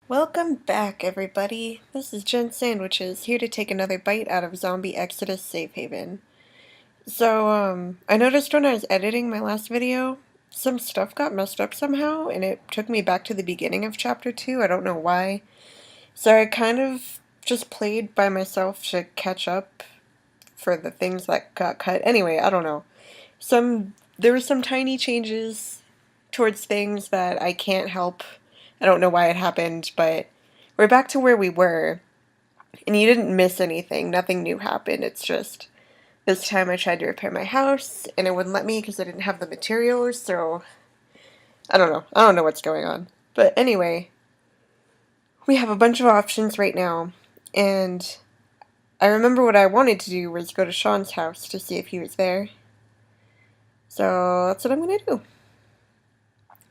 Welcome back, everybody. This is JenSandwiches, here to take another bite out of Zombie Exodus Safe Haven. I noticed when I was editing my last video, some stuff got messed up somehow, and it took me back to the beginning of Chapter 2. I don't know why. So I kind of just played by myself to catch up for the things that got cut. Anyway, I don't know. There were some tiny changes towards things that I can't help. I don't know why it happened, but we're back to where we were. And you didn't miss anything. Nothing new happened. It's just this time I tried to repair my house and it wouldn't let me because I didn't have the materials, so I don't know. I don't know what's going on. But anyway, we have a bunch of options right now, and I remember what I wanted to do was go to Sean's house to see if he was there. So that's what I'm gonna do.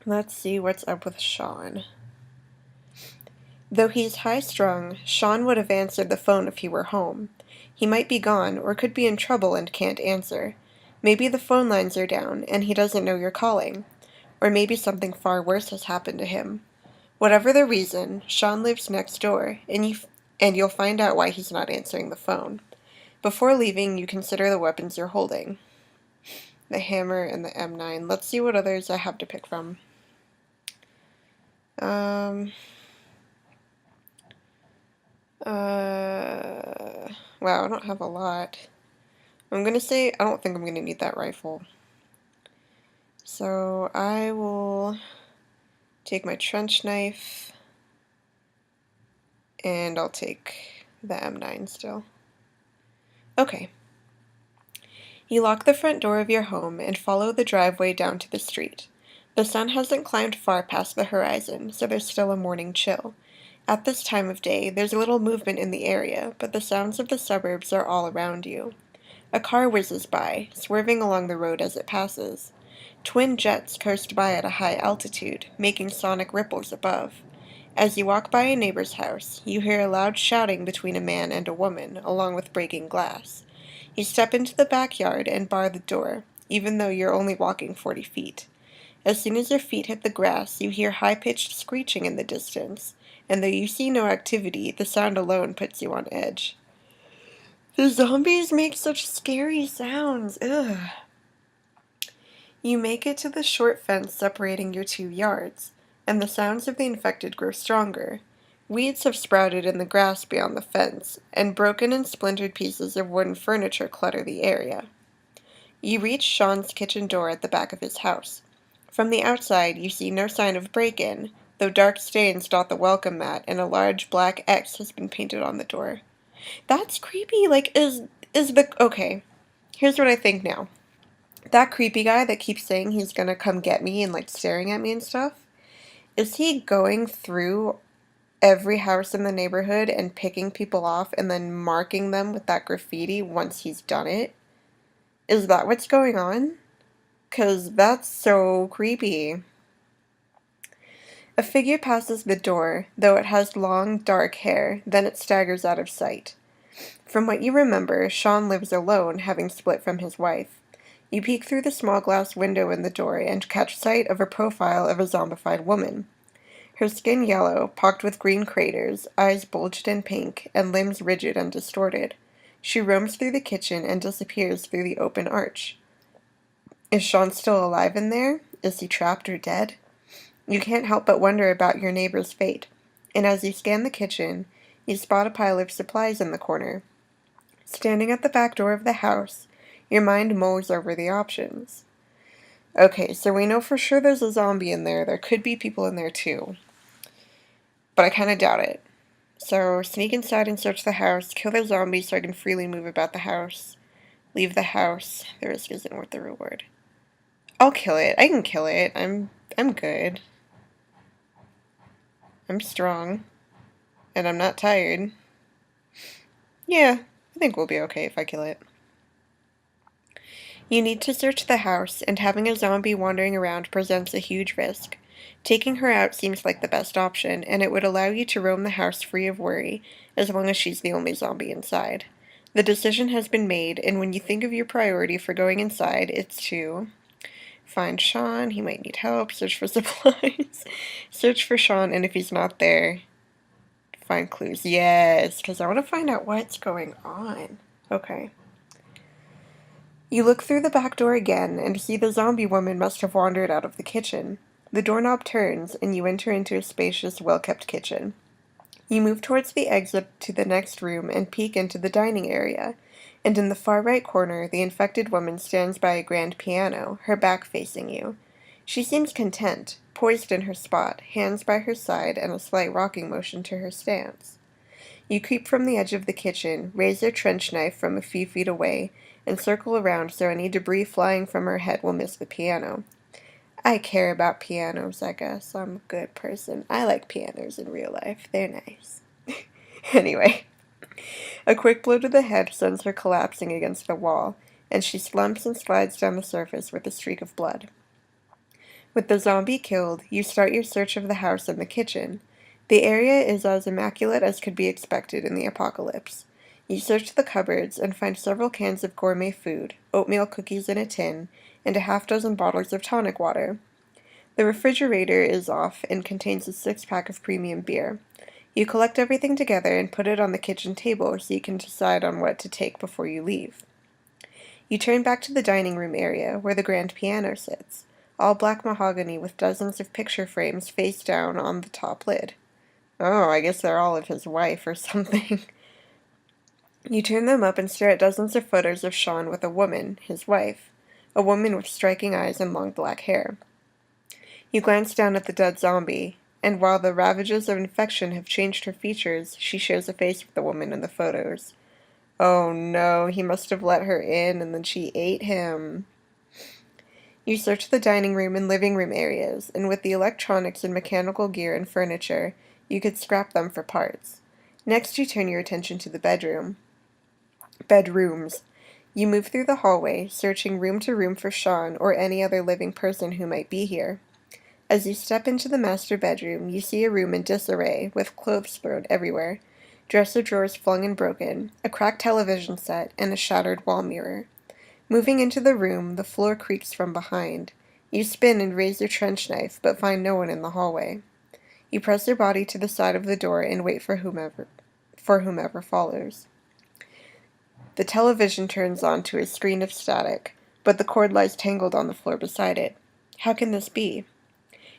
Let's see what's up with Sean. Though he's high-strung, Sean would have answered the phone if he were home. He might be gone, or could be in trouble and can't answer. Maybe the phone lines are down, and he doesn't know you're calling. Or maybe something far worse has happened to him. Whatever the reason, Sean lives next door, and you'll find out why he's not answering the phone. Before leaving, you consider the weapons you're holding. The hammer and the M9. Let's see what others I have to pick from. Wow, I don't have a lot. I'm gonna say I don't think I'm gonna need that rifle. So I will take my trench knife, and I'll take the M9 still. Okay. You lock the front door of your home and follow the driveway down to the street. The sun hasn't climbed far past the horizon, so there's still a morning chill. At this time of day, there's little movement in the area, but the sounds of the suburbs are all around you. A car whizzes by, swerving along the road as it passes. Twin jets coast by at a high altitude, making sonic ripples above. As you walk by a neighbor's house, you hear a loud shouting between a man and a woman, along with breaking glass. You step into the backyard and bar the door, even though you're only walking 40 feet. As soon as your feet hit the grass, you hear high-pitched screeching in the distance, and though you see no activity, the sound alone puts you on edge. The zombies make such scary sounds. Ugh. You make it to the short fence separating your 2 yards, and the sounds of the infected grow stronger. Weeds have sprouted in the grass beyond the fence, and broken and splintered pieces of wooden furniture clutter the area. You reach Sean's kitchen door at the back of his house. From the outside, you see no sign of break-in, though dark stains dot the welcome mat and a large black X has been painted on the door. That's creepy. Okay, here's what I think now. That creepy guy that keeps saying he's gonna come get me and like staring at me and stuff, is he going through every house in the neighborhood and picking people off and then marking them with that graffiti once he's done it? Is that what's going on? 'Cause that's so creepy. A figure passes the door, though it has long, dark hair, then it staggers out of sight. From what you remember, Sean lives alone, having split from his wife. You peek through the small glass window in the door and catch sight of a profile of a zombified woman. Her skin yellow, pocked with green craters, eyes bulged and pink, and limbs rigid and distorted. She roams through the kitchen and disappears through the open arch. Is Sean still alive in there? Is he trapped or dead? You can't help but wonder about your neighbor's fate, and as you scan the kitchen, you spot a pile of supplies in the corner. Standing at the back door of the house, your mind mulls over the options. Okay, so we know for sure there's a zombie in there. There could be people in there too, but I kind of doubt it. So sneak inside and search the house, kill the zombie so I can freely move about the house. Leave the house. The risk isn't worth the reward. I'll kill it. I can kill it. I'm good. I'm strong. And I'm not tired. Yeah, I think we'll be okay if I kill it. You need to search the house, and having a zombie wandering around presents a huge risk. Taking her out seems like the best option, and it would allow you to roam the house free of worry, as long as she's the only zombie inside. The decision has been made, and when you think of your priority for going inside, it's to find Sean, he might need help, search for supplies, search for Sean, and if he's not there, Find clues. Yes, because I want to find out what's going on. Okay. You look through the back door again and see the zombie woman must have wandered out of the kitchen. The doorknob turns and you enter into a spacious, well-kept kitchen. You move towards the exit to the next room and peek into the dining area, and in the far right corner the infected woman stands by a grand piano, her back facing you. She seems content, poised in her spot, hands by her side and a slight rocking motion to her stance. You creep from the edge of the kitchen, raise your trench knife from a few feet away, and circle around so any debris flying from her head will miss the piano. I care about pianos, I guess. I'm a good person. I like pianos in real life. They're nice. Anyway, a quick blow to the head sends her collapsing against the wall, and she slumps and slides down the surface with a streak of blood. With the zombie killed, you start your search of the house and the kitchen. The area is as immaculate as could be expected in the apocalypse. You search the cupboards and find several cans of gourmet food, oatmeal cookies in a tin, and a half-dozen bottles of tonic water. The refrigerator is off and contains a six-pack of premium beer. You collect everything together and put it on the kitchen table so you can decide on what to take before you leave. You turn back to the dining room area where the grand piano sits, all black mahogany with dozens of picture frames face down on the top lid. Oh, I guess they're all of his wife or something. You turn them up and stare at dozens of photos of Sean with a woman, his wife, a woman with striking eyes and long black hair. You glance down at the dead zombie, and while the ravages of infection have changed her features, she shares a face with the woman in the photos. Oh no, he must have let her in and then she ate him. You search the dining room and living room areas, and with the electronics and mechanical gear and furniture, you could scrap them for parts. Next, you turn your attention to the bedrooms. You move through the hallway, searching room to room for Sean or any other living person who might be here. As you step into the master bedroom, you see a room in disarray, with clothes thrown everywhere, dresser drawers flung and broken, a cracked television set, and a shattered wall mirror. Moving into the room, the floor creaks from behind. You spin and raise your trench knife, but find no one in the hallway. You press your body to the side of the door and wait for whomever follows. The television turns on to a screen of static, but the cord lies tangled on the floor beside it. How can this be?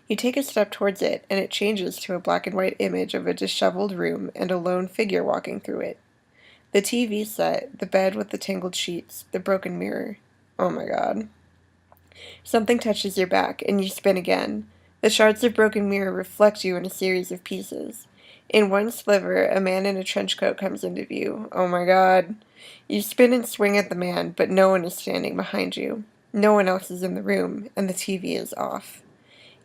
You take a step towards it, and it changes to a black and white image of a disheveled room and a lone figure walking through it. The TV set, the bed with the tangled sheets, the broken mirror. Oh my god. Something touches your back, and you spin again. The shards of broken mirror reflect you in a series of pieces. In one sliver, a man in a trench coat comes into view. Oh my god. You spin and swing at the man, but no one is standing behind you. No one else is in the room, and the TV is off.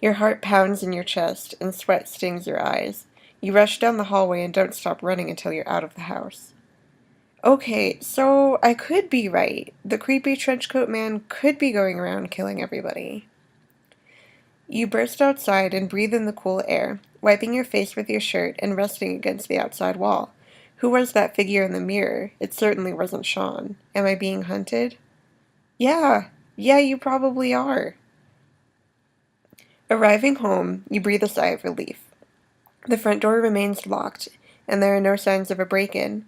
Your heart pounds in your chest, and sweat stings your eyes. You rush down the hallway and don't stop running until you're out of the house. Okay, so I could be right. The creepy trenchcoat man could be going around killing everybody. You burst outside and breathe in the cool air, wiping your face with your shirt and resting against the outside wall. Who was that figure in the mirror? It certainly wasn't Sean. Am I being hunted? Yeah, you probably are. Arriving home, you breathe a sigh of relief. The front door remains locked, and there are no signs of a break-in.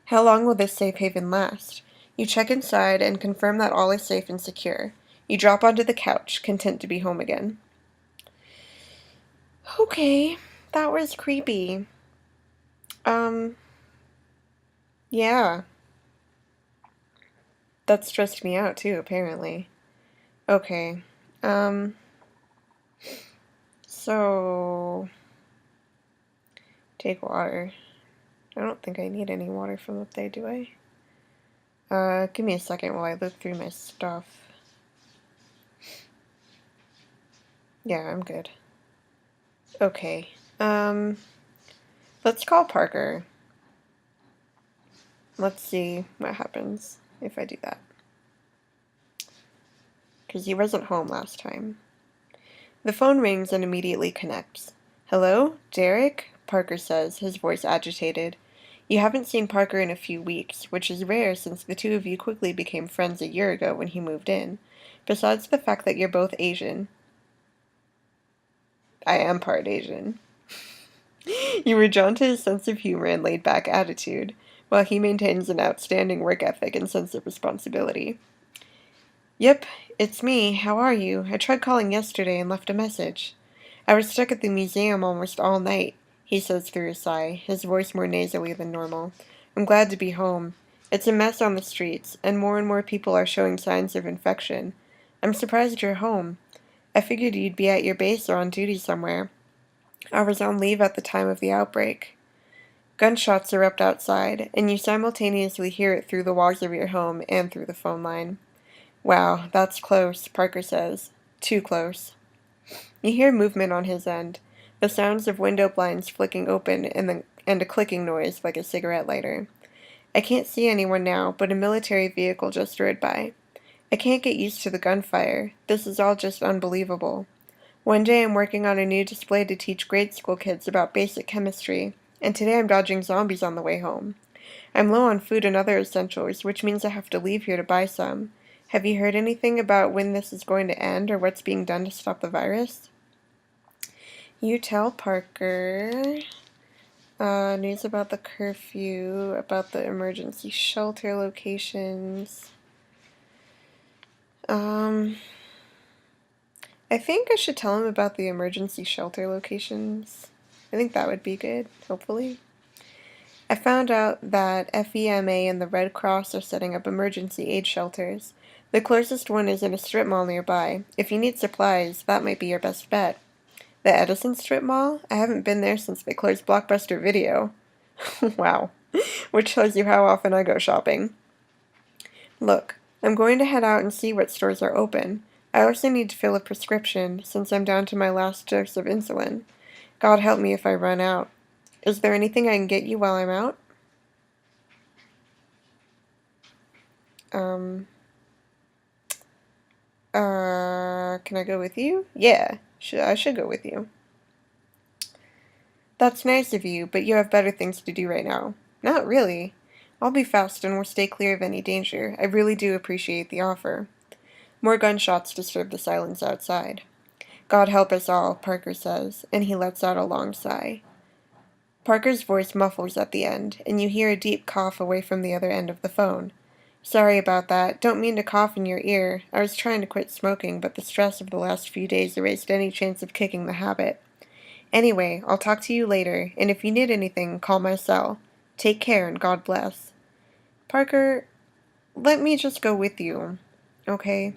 How long will this safe haven last? You check inside and confirm that all is safe and secure. You drop onto the couch, content to be home again. Okay, that was creepy. Yeah. That stressed me out too, apparently. Okay, so take water. I don't think I need any water from up there, do I? Give me a second while I look through my stuff. Yeah, I'm good. Okay, let's call Parker. Let's see what happens if I do that. Because he wasn't home last time. The phone rings and immediately connects. Hello? Derek? Parker says, his voice agitated. You haven't seen Parker in a few weeks, which is rare since the two of you quickly became friends a year ago when he moved in. Besides the fact that you're both Asian. I am part Asian. You were drawn to his sense of humor and laid-back attitude, while he maintains an outstanding work ethic and sense of responsibility. Yep, it's me. How are you? I tried calling yesterday and left a message. I was stuck at the museum almost all night, he says through a sigh, his voice more nasally than normal. I'm glad to be home. It's a mess on the streets, and more people are showing signs of infection. I'm surprised you're home. I figured you'd be at your base or on duty somewhere. I was on leave at the time of the outbreak. Gunshots erupt outside, and you simultaneously hear it through the walls of your home and through the phone line. Wow, that's close, Parker says. Too close. You hear movement on his end, the sounds of window blinds flicking open and a clicking noise like a cigarette lighter. I can't see anyone now, but a military vehicle just rode by. I can't get used to the gunfire. This is all just unbelievable. One day I'm working on a new display to teach grade school kids about basic chemistry, and today I'm dodging zombies on the way home. I'm low on food and other essentials, which means I have to leave here to buy some. Have you heard anything about when this is going to end or what's being done to stop the virus? You tell Parker. News about the curfew, about the emergency shelter locations. I think I should tell him about the emergency shelter locations. I think that would be good, hopefully. I found out that FEMA and the Red Cross are setting up emergency aid shelters. The closest one is in a strip mall nearby. If you need supplies, that might be your best bet. The Edison Strip Mall? I haven't been there since they closed Blockbuster Video. Wow. Which shows you how often I go shopping. Look, I'm going to head out and see what stores are open. I also need to fill a prescription, since I'm down to my last dose of insulin. God help me if I run out. Is there anything I can get you while I'm out? Can I go with you? Yeah, I should go with you. That's nice of you, but you have better things to do right now. Not really. I'll be fast and we'll stay clear of any danger. I really do appreciate the offer. More gunshots disturb the silence outside. God help us all, Parker says, and he lets out a long sigh. Parker's voice muffles at the end, and you hear a deep cough away from the other end of the phone. Sorry about that. Don't mean to cough in your ear. I was trying to quit smoking, but the stress of the last few days erased any chance of kicking the habit. Anyway, I'll talk to you later, and if you need anything, call my cell. Take care and God bless. Parker, let me just go with you, okay?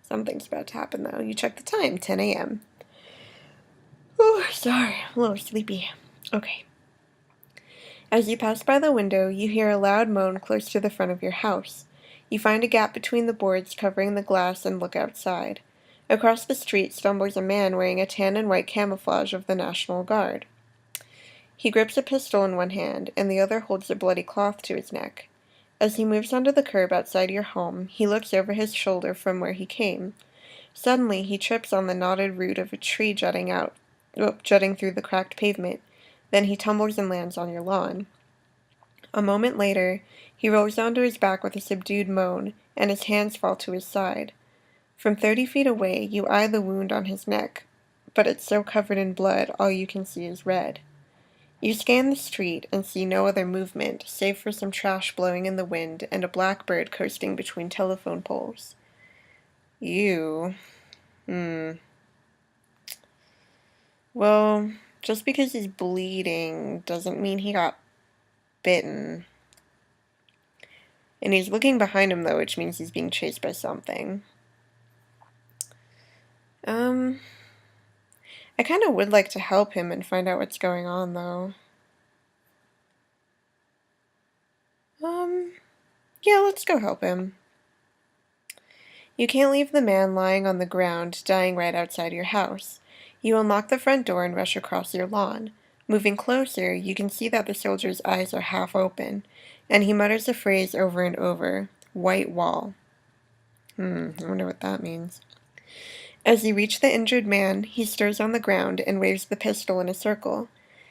Something's about to happen, though. You check the time, 10 a.m. Oh, sorry, I'm a little sleepy. Okay. As you pass by the window, you hear a loud moan close to the front of your house. You find a gap between the boards covering the glass and look outside. Across the street stumbles a man wearing a tan and white camouflage of the National Guard. He grips a pistol in one hand, and the other holds a bloody cloth to his neck. As he moves onto the curb outside your home, he looks over his shoulder from where he came. Suddenly, he trips on the knotted root of a tree jutting through the cracked pavement. Then he tumbles and lands on your lawn. A moment later, he rolls onto his back with a subdued moan, and his hands fall to his side. From 30 feet away, you eye the wound on his neck, but it's so covered in blood, all you can see is red. You scan the street and see no other movement, save for some trash blowing in the wind and a blackbird coasting between telephone poles. You... Well, just because he's bleeding doesn't mean he got bitten. And he's looking behind him, though, which means he's being chased by something. I kind of would like to help him and find out what's going on, though. Yeah, let's go help him. You can't leave the man lying on the ground, dying right outside your house. You unlock the front door and rush across your lawn. Moving closer, you can see that the soldier's eyes are half open, and he mutters a phrase over and over, "White wall." I wonder what that means. As you reach the injured man, he stirs on the ground and waves the pistol in a circle.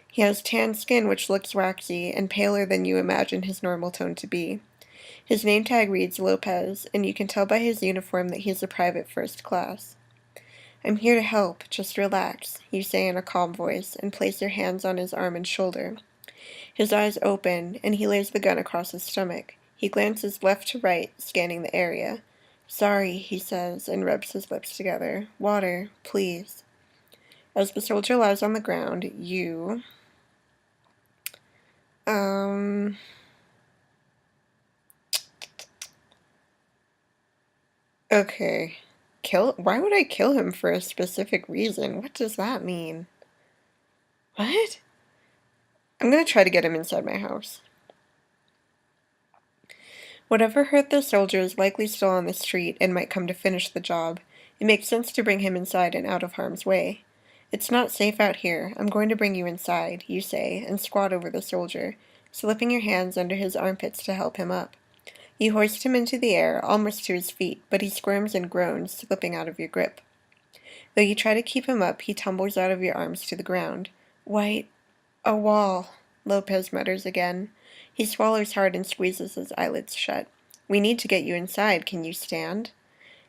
He has tan skin which looks waxy and paler than you imagine his normal tone to be. His name tag reads Lopez, and you can tell by his uniform that he is a private first class. I'm here to help, just relax, you say in a calm voice, and place your hands on his arm and shoulder. His eyes open, and he lays the gun across his stomach. He glances left to right, scanning the area. Sorry, he says, and rubs his lips together. Water, please. As the soldier lies on the ground, you... Okay. Why would I kill him for a specific reason? What does that mean? What? I'm gonna try to get him inside my house. Whatever hurt the soldier is likely still on the street and might come to finish the job. It makes sense to bring him inside and out of harm's way. It's not safe out here. I'm going to bring you inside, you say, and squat over the soldier, slipping your hands under his armpits to help him up. You hoist him into the air, almost to his feet, but he squirms and groans, slipping out of your grip. Though you try to keep him up, he tumbles out of your arms to the ground. White, a wall, Lopez mutters again. He swallows hard and squeezes his eyelids shut. We need to get you inside. Can you stand?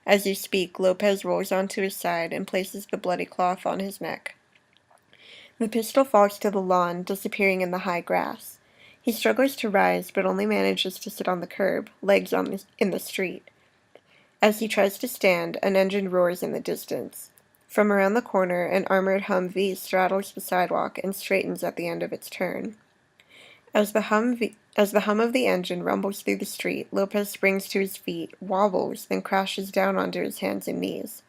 As you speak, Lopez rolls onto his side and places the bloody cloth on his neck. The pistol falls to the lawn, disappearing in the high grass. He struggles to rise, but only manages to sit on the curb, legs in the street. As he tries to stand, an engine roars in the distance. From around the corner, an armored Humvee straddles the sidewalk and straightens at the end of its turn. As the hum of the engine rumbles through the street, Lopez springs to his feet, wobbles, then crashes down onto his hands and knees.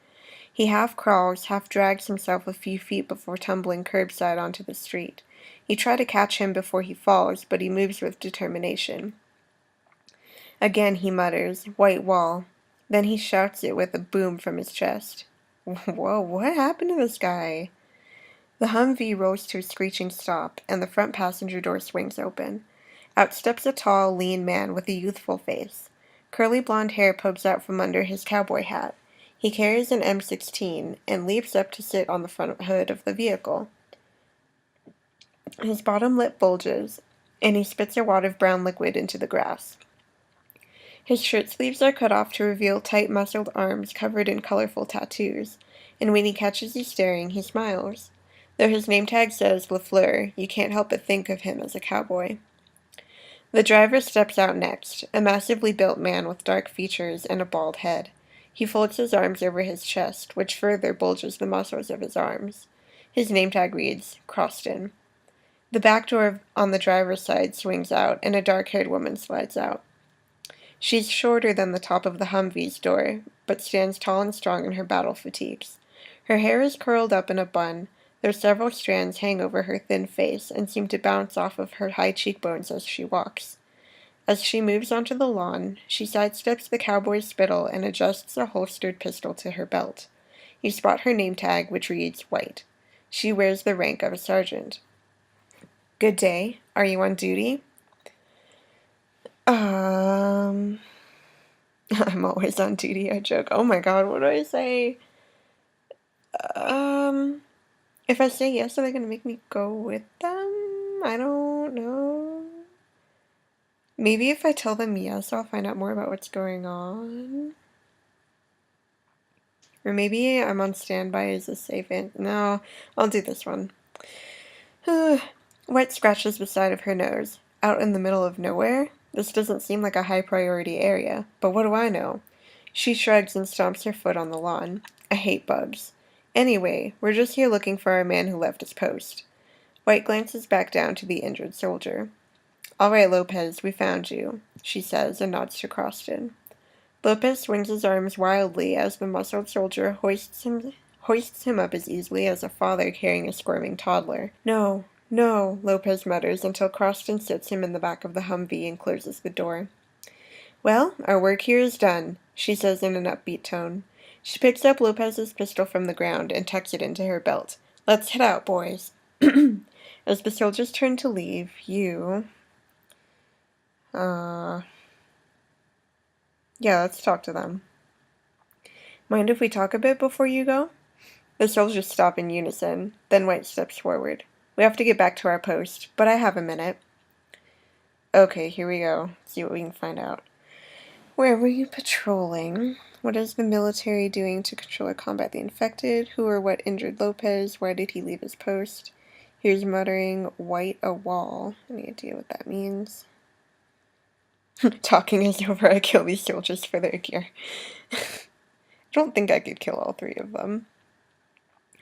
He half crawls, half drags himself a few feet before tumbling curbside onto the street. You try to catch him before he falls, but he moves with determination. Again he mutters, white wall. Then he shouts it with a boom from his chest. Whoa, what happened to this guy? The Humvee rolls to a screeching stop, and the front passenger door swings open. Out steps a tall, lean man with a youthful face. Curly blonde hair pokes out from under his cowboy hat. He carries an M16 and leaps up to sit on the front hood of the vehicle. His bottom lip bulges, and he spits a wad of brown liquid into the grass. His shirt sleeves are cut off to reveal tight, muscled arms covered in colorful tattoos, and when he catches you staring, he smiles. Though his name tag says LaFleur, you can't help but think of him as a cowboy. The driver steps out next, a massively built man with dark features and a bald head. He folds his arms over his chest, which further bulges the muscles of his arms. His name tag reads, Croston. The back door on the driver's side swings out, and a dark-haired woman slides out. She's shorter than the top of the Humvee's door, but stands tall and strong in her battle fatigues. Her hair is curled up in a bun, though several strands hang over her thin face and seem to bounce off of her high cheekbones as she walks. As she moves onto the lawn, she sidesteps the cowboy's spittle and adjusts a holstered pistol to her belt. You spot her name tag, which reads White. She wears the rank of a sergeant. Good day. Are you on duty? I'm always on duty, I joke. Oh my god, what do I say? If I say yes, are they gonna make me go with them? I don't know. Maybe if I tell them yes, I'll find out more about what's going on. Or maybe I'm on standby as a safe No, I'll do this one. White scratches the side of her nose. Out in the middle of nowhere? This doesn't seem like a high-priority area, but what do I know? She shrugs and stomps her foot on the lawn. I hate bugs. Anyway, we're just here looking for our man who left his post. White glances back down to the injured soldier. All right, Lopez, we found you, she says and nods to Croston. Lopez swings his arms wildly as the muscled soldier hoists him up as easily as a father carrying a squirming toddler. No, no, Lopez mutters until Croston sits him in the back of the Humvee and closes the door. Well, our work here is done, she says in an upbeat tone. She picks up Lopez's pistol from the ground and tucks it into her belt. Let's head out, boys. As the soldiers turn to leave, you... Yeah, let's talk to them. Mind if we talk a bit before you go? The soldiers stop in unison, then White steps forward. We have to get back to our post, but I have a minute. Okay, here we go. See what we can find out. Where were you patrolling? What is the military doing to control or combat the infected? Who or what injured Lopez? Why did he leave his post? Here's muttering, white a wall. Any idea what that means? Talking is over, I kill these soldiers for their gear. I don't think I could kill all 3 of them.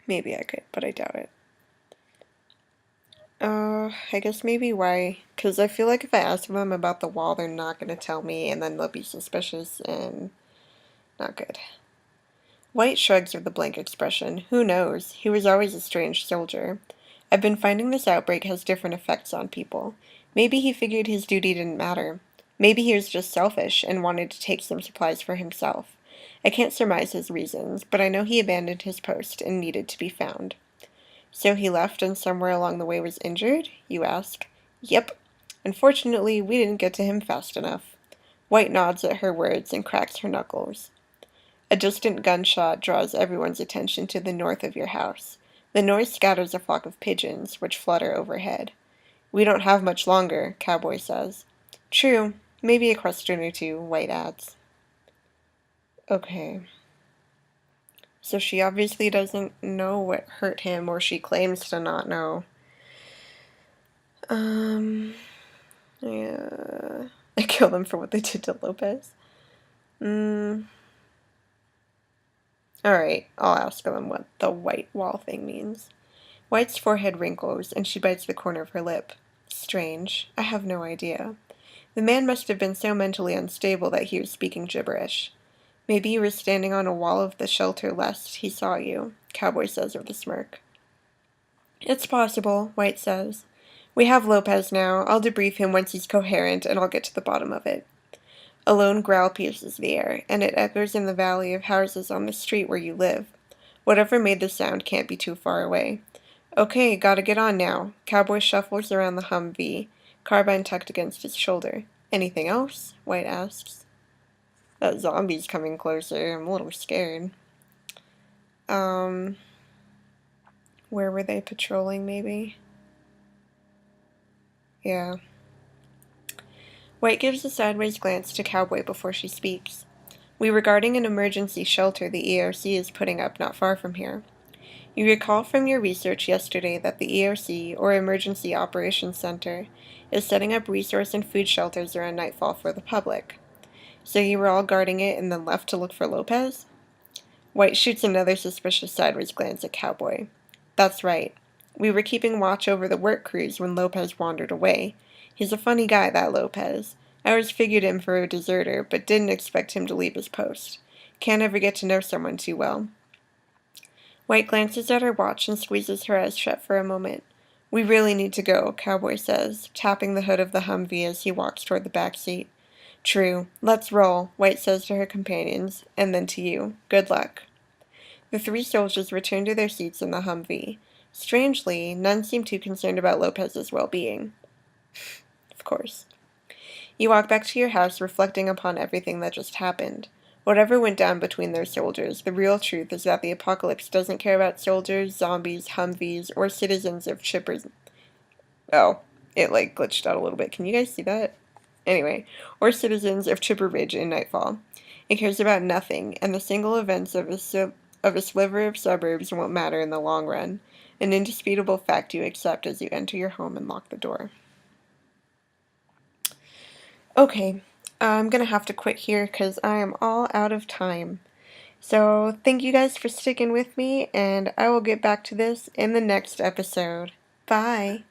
Maybe I could, but I doubt it. I guess maybe why? Because I feel like if I ask them about the wall, they're not going to tell me, and then they'll be suspicious and not good. White shrugs with a blank expression. Who knows? He was always a strange soldier. I've been finding this outbreak has different effects on people. Maybe he figured his duty didn't matter. Maybe he was just selfish and wanted to take some supplies for himself. I can't surmise his reasons, but I know he abandoned his post and needed to be found. So he left and somewhere along the way was injured? You ask. Yep. Unfortunately, we didn't get to him fast enough. White nods at her words and cracks her knuckles. A distant gunshot draws everyone's attention to the north of your house. The noise scatters a flock of pigeons, which flutter overhead. We don't have much longer, Cowboy says. True. Maybe a question or 2, White adds. Okay. So she obviously doesn't know what hurt him, or she claims to not know. Yeah. I killed them for what they did to Lopez. Alright, I'll ask them what the white wall thing means. White's forehead wrinkles, and she bites the corner of her lip. Strange. I have no idea. The man must have been so mentally unstable that he was speaking gibberish. Maybe you were standing on a wall of the shelter lest he saw you, Cowboy says with a smirk. It's possible, White says. We have Lopez now. I'll debrief him once he's coherent, and I'll get to the bottom of it. A lone growl pierces the air, and it echoes in the valley of houses on the street where you live. Whatever made the sound can't be too far away. Okay, gotta get on now. Cowboy shuffles around the Humvee, carbine tucked against his shoulder. Anything else? White asks. That zombie's coming closer. I'm a little scared. Where were they patrolling, maybe? Yeah. White gives a sideways glance to Cowboy before she speaks. We were guarding an emergency shelter the EOC is putting up not far from here. You recall from your research yesterday that the EOC, or Emergency Operations Center, is setting up resource and food shelters around nightfall for the public. So you were all guarding it and then left to look for Lopez? White shoots another suspicious sideways glance at Cowboy. That's right. We were keeping watch over the work crews when Lopez wandered away. He's a funny guy, that Lopez. I always figured him for a deserter, but didn't expect him to leave his post. Can't ever get to know someone too well. White glances at her watch and squeezes her eyes shut for a moment. We really need to go, Cowboy says, tapping the hood of the Humvee as he walks toward the back seat. True. Let's roll, White says to her companions, and then to you. Good luck. The 3 soldiers return to their seats in the Humvee. Strangely, none seem too concerned about Lopez's well-being. Of course. You walk back to your house reflecting upon everything that just happened. Whatever went down between those soldiers, the real truth is that the apocalypse doesn't care about soldiers, zombies, Humvees, or citizens of Chippers. Oh, it glitched out a little bit. Can you guys see that? Anyway, or citizens of Chipper Ridge in Nightfall. It cares about nothing, and the single events of a sliver of suburbs won't matter in the long run, an indisputable fact you accept as you enter your home and lock the door. Okay, I'm gonna have to quit here because I am all out of time. So thank you guys for sticking with me, and I will get back to this in the next episode. Bye!